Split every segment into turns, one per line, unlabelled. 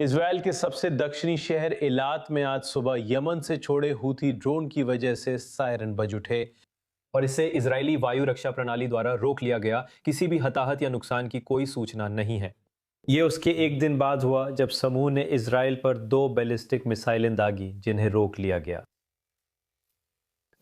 Israel के सबसे दक्षिणी शहर इलात में आज सुबह यमन से छोड़े हूथी ड्रोन की वजह से सायरन बज उठे और इससे इजरायली वायु रक्षा प्रणाली द्वारा रोक लिया गया। किसी भी हताहत या नुकसान की कोई सूचना नहीं है। ये उसके एक दिन बाद हुआ जब समूह ने इजराइल पर 2 बैलिस्टिक मिसाइलें दागी, जिन्हें रोक लिया गया।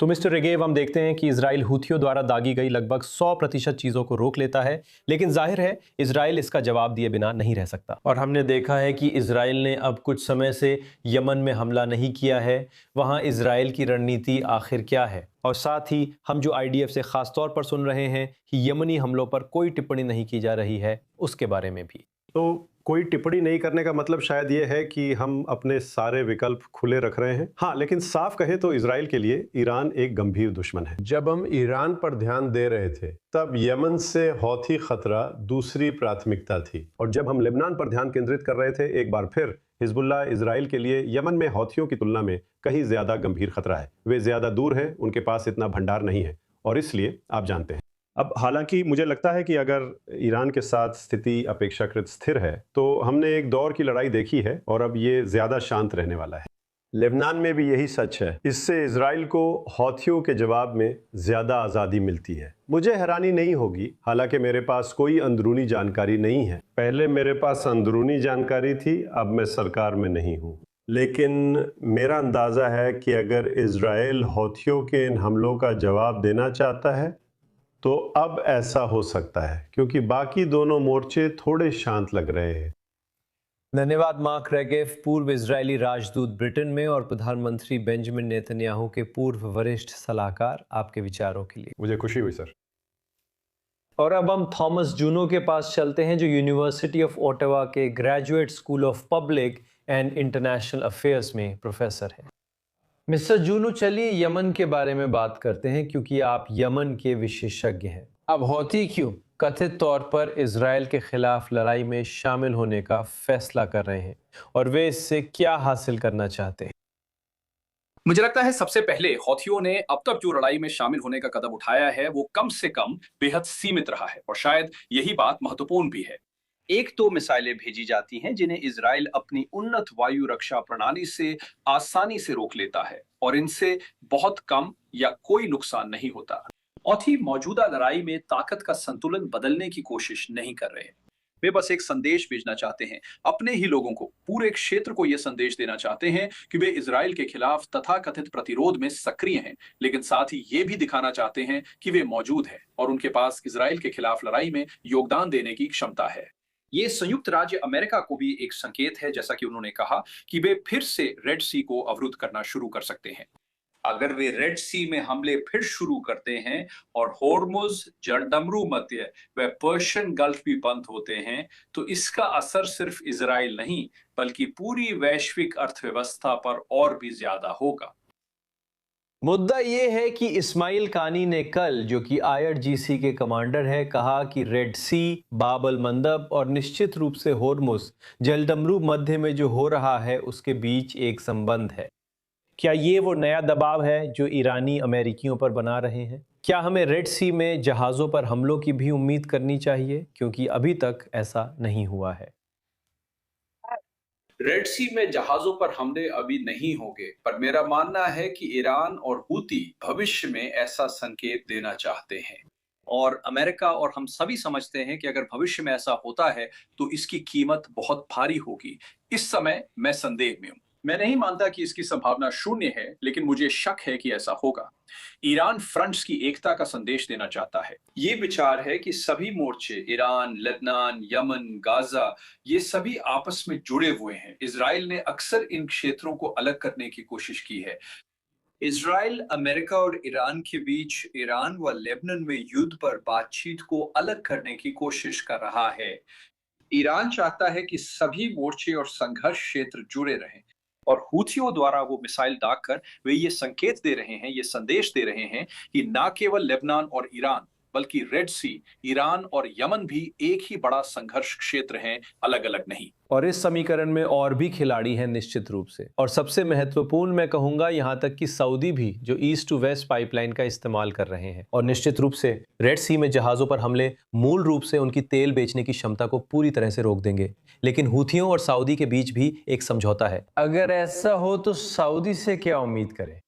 तो मिस्टर रेगेव, हम देखते हैं कि इजराइल हूथियों द्वारा दागी गई लगभग 100% चीज़ों को रोक लेता है, लेकिन जाहिर है इजराइल इसका जवाब दिए बिना नहीं रह सकता। और हमने देखा है कि इजराइल ने अब कुछ समय से यमन में हमला नहीं किया है। वहाँ इजराइल की रणनीति आखिर क्या है? और साथ ही हम जो IDF से ख़ास तौर पर सुन रहे हैं कि यमनी हमलों पर कोई टिप्पणी नहीं की जा रही है, उसके बारे में भी।
तो कोई टिप्पणी नहीं करने का मतलब शायद ये है कि हम अपने सारे विकल्प खुले रख रहे हैं। हाँ, लेकिन साफ कहें तो इजराइल के लिए ईरान एक गंभीर दुश्मन है।
जब हम ईरान पर ध्यान दे रहे थे तब यमन से हौथी खतरा दूसरी प्राथमिकता थी,
और जब हम लेबनान पर ध्यान केंद्रित कर रहे थे, एक बार फिर हिजबुल्लाह इजराइल के लिए यमन में हौथियों की तुलना में कहीं ज्यादा गंभीर खतरा है। वे ज्यादा दूर हैं, उनके पास इतना भंडार नहीं है, और इसलिए आप जानते हैं। अब हालांकि मुझे लगता है कि अगर ईरान के साथ स्थिति अपेक्षाकृत स्थिर है तो हमने एक दौर की लड़ाई देखी है और अब ये ज्यादा शांत रहने वाला है। लेबनान में भी यही सच है। इससे इजराइल को हौथियों के जवाब में ज्यादा आज़ादी मिलती है। मुझे हैरानी नहीं होगी, हालांकि मेरे पास कोई अंदरूनी जानकारी नहीं है। पहले मेरे पास अंदरूनी जानकारी थी, अब मैं सरकार में नहीं हूँ, लेकिन मेरा अंदाज़ा है कि अगर इजराइल हौथियों के इन हमलों का जवाब देना चाहता है तो अब ऐसा हो सकता है, क्योंकि बाकी दोनों मोर्चे थोड़े शांत लग रहे हैं।
धन्यवाद मार्क रेगेव, पूर्व इजरायली राजदूत ब्रिटेन में और प्रधानमंत्री बेंजामिन नेतन्याहू के पूर्व वरिष्ठ सलाहकार, आपके विचारों के लिए।
मुझे खुशी हुई सर।
और अब हम थॉमस जूनो के पास चलते हैं, जो यूनिवर्सिटी ऑफ ओटावा के graduate school of public and international affairs में प्रोफेसर हैं। मिस्टर जूनो, चलिए यमन के बारे में बात करते हैं, क्योंकि आप यमन के विशेषज्ञ हैं। अब हौथी क्यों कथित तौर पर इजराइल के खिलाफ लड़ाई में शामिल होने का फैसला कर रहे हैं और वे इससे क्या हासिल करना चाहते हैं?
मुझे लगता है सबसे पहले हौथियों ने अब तक जो लड़ाई में शामिल होने का कदम उठाया है वो कम से कम बेहद सीमित रहा है, और शायद यही बात महत्वपूर्ण भी है। एक तो मिसाइलें भेजी जाती हैं जिन्हें इजराइल अपनी उन्नत वायु रक्षा प्रणाली से आसानी से रोक लेता है, और इनसे बहुत कम या कोई नुकसान नहीं होता। हौथी मौजूदा लड़ाई में ताकत का संतुलन बदलने की कोशिश नहीं कर रहे। वे बस एक संदेश भेजना चाहते हैं, अपने ही लोगों को, पूरे क्षेत्र को यह संदेश देना चाहते हैं कि वे इजराइल के खिलाफ तथाकथित प्रतिरोध में सक्रिय हैं, लेकिन साथ ही ये भी दिखाना चाहते हैं कि वे मौजूद हैं और उनके पास इजराइल के खिलाफ लड़ाई में योगदान देने की क्षमता है। ये संयुक्त राज्य अमेरिका को भी एक संकेत है, जैसा कि उन्होंने कहा कि वे फिर से रेड सी को अवरुद्ध करना शुरू कर सकते हैं। अगर वे रेड सी में हमले फिर शुरू करते हैं और होर्मुज, जलडमरू मध्य व पर्शियन गल्फ भी बंद होते हैं, तो इसका असर सिर्फ इजराइल नहीं बल्कि पूरी वैश्विक अर्थव्यवस्था पर और भी ज्यादा होगा।
मुद्दा ये है कि इस्माइल कानी ने कल, जो कि IRGC के कमांडर है, कहा कि रेड सी, बाबल मंदब और निश्चित रूप से होर्मुज, जलडमरू मध्य में जो हो रहा है उसके बीच एक संबंध है। क्या ये वो नया दबाव है जो ईरानी अमेरिकियों पर बना रहे हैं? क्या हमें रेड सी में जहाज़ों पर हमलों की भी उम्मीद करनी चाहिए, क्योंकि अभी तक ऐसा नहीं हुआ है?
रेड सी में जहाजों पर हमले अभी नहीं होंगे, पर मेरा मानना है कि ईरान और हूती भविष्य में ऐसा संकेत देना चाहते हैं, और अमेरिका और हम सभी समझते हैं कि अगर भविष्य में ऐसा होता है तो इसकी कीमत बहुत भारी होगी। इस समय मैं संदेह में हूं। मैं नहीं मानता कि इसकी संभावना शून्य है, लेकिन मुझे शक है कि ऐसा होगा। ईरान फ्रंट्स की एकता का संदेश देना चाहता है। ये विचार है कि सभी मोर्चे, ईरान, लेबनान, यमन, गाजा, ये सभी आपस में जुड़े हुए हैं। इजराइल ने अक्सर इन क्षेत्रों को अलग करने की कोशिश की है। इजराइल, अमेरिका और ईरान के बीच ईरान व लेबनान में युद्ध पर बातचीत को अलग करने की कोशिश कर रहा है। ईरान चाहता है कि सभी मोर्चे और संघर्ष क्षेत्र जुड़े रहें, और हूथियों द्वारा वो मिसाइल दागकर वे ये संकेत दे रहे हैं, ये संदेश दे रहे हैं कि न केवल लेबनान और ईरान बल्कि रेड सी, ईरान और यमन भी एक ही बड़ा संघर्ष क्षेत्र हैं, अलग अलग नहीं।
और इस समीकरण में और भी खिलाड़ी हैं निश्चित रूप से, और सबसे महत्वपूर्ण मैं कहूंगा यहां तक कि सऊदी भी, जो ईस्ट टू वेस्ट पाइपलाइन का इस्तेमाल कर रहे हैं। और निश्चित रूप से रेड सी में जहाजों पर हमले मूल रूप से उनकी तेल बेचने की क्षमता को पूरी तरह से रोक देंगे। लेकिन हूथियों और सऊदी के बीच भी एक समझौता है।
अगर ऐसा हो तो सऊदी से क्या उम्मीद करें?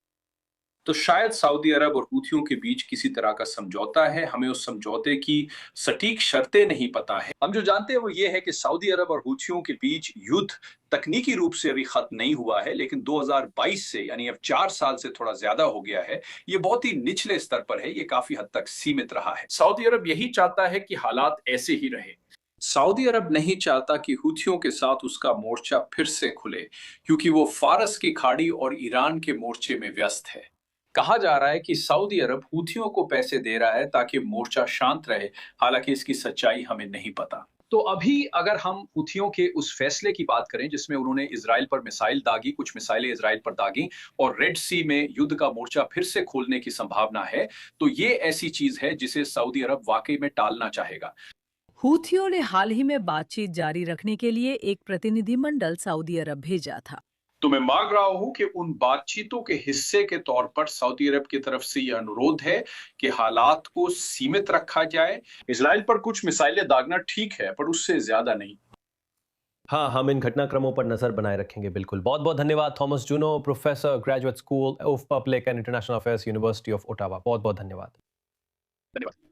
तो शायद सऊदी अरब और हूथियों के बीच किसी तरह का समझौता है। हमें उस समझौते की सटीक शर्तें नहीं पता है। हम जो जानते हैं वो ये है कि सऊदी अरब और हूथियों के बीच युद्ध तकनीकी रूप से अभी खत्म नहीं हुआ है, लेकिन 2022 से, यानी अब 4 साल से थोड़ा ज्यादा हो गया है, ये बहुत ही निचले स्तर पर है। ये काफी हद तक सीमित रहा है। सऊदी अरब यही चाहता है कि हालात ऐसे ही रहे। सऊदी अरब नहीं चाहता कि हूथियों के साथ उसका मोर्चा फिर से खुले, क्योंकि वो फारस की खाड़ी और ईरान के मोर्चे में व्यस्त है। कहा जा रहा है कि सऊदी अरब हूथियों को पैसे दे रहा है ताकि मोर्चा शांत रहे, हालांकि इसकी सच्चाई हमें नहीं पता। तो अभी अगर हम हूथियों के उस फैसले की बात करें जिसमें उन्होंने इजराइल पर मिसाइल दागी, कुछ मिसाइलें इजराइल पर दागी, और रेड सी में युद्ध का मोर्चा फिर से खोलने की संभावना है, तो ये ऐसी चीज है जिसे सऊदी अरब वाकई में टालना चाहेगा।
हूथियों ने हाल ही में बातचीत जारी रखने के लिए एक प्रतिनिधिमंडल सऊदी अरब भेजा था।
तो मैं मांग रहा हूं कि उन बातचीतों के हिस्से के तौर पर सऊदी अरब की तरफ से यह अनुरोध है कि हालात को सीमित रखा जाए। इजराइल पर कुछ मिसाइलें दागना ठीक है, पर उससे ज्यादा नहीं।
हाँ, हम इन घटनाक्रमों पर नजर बनाए रखेंगे। बिल्कुल। बहुत बहुत धन्यवाद Thomas Juno, professor, graduate school of public and international affairs, university of Ottawa. बहुत बहुत धन्यवाद।
धन्यवाद।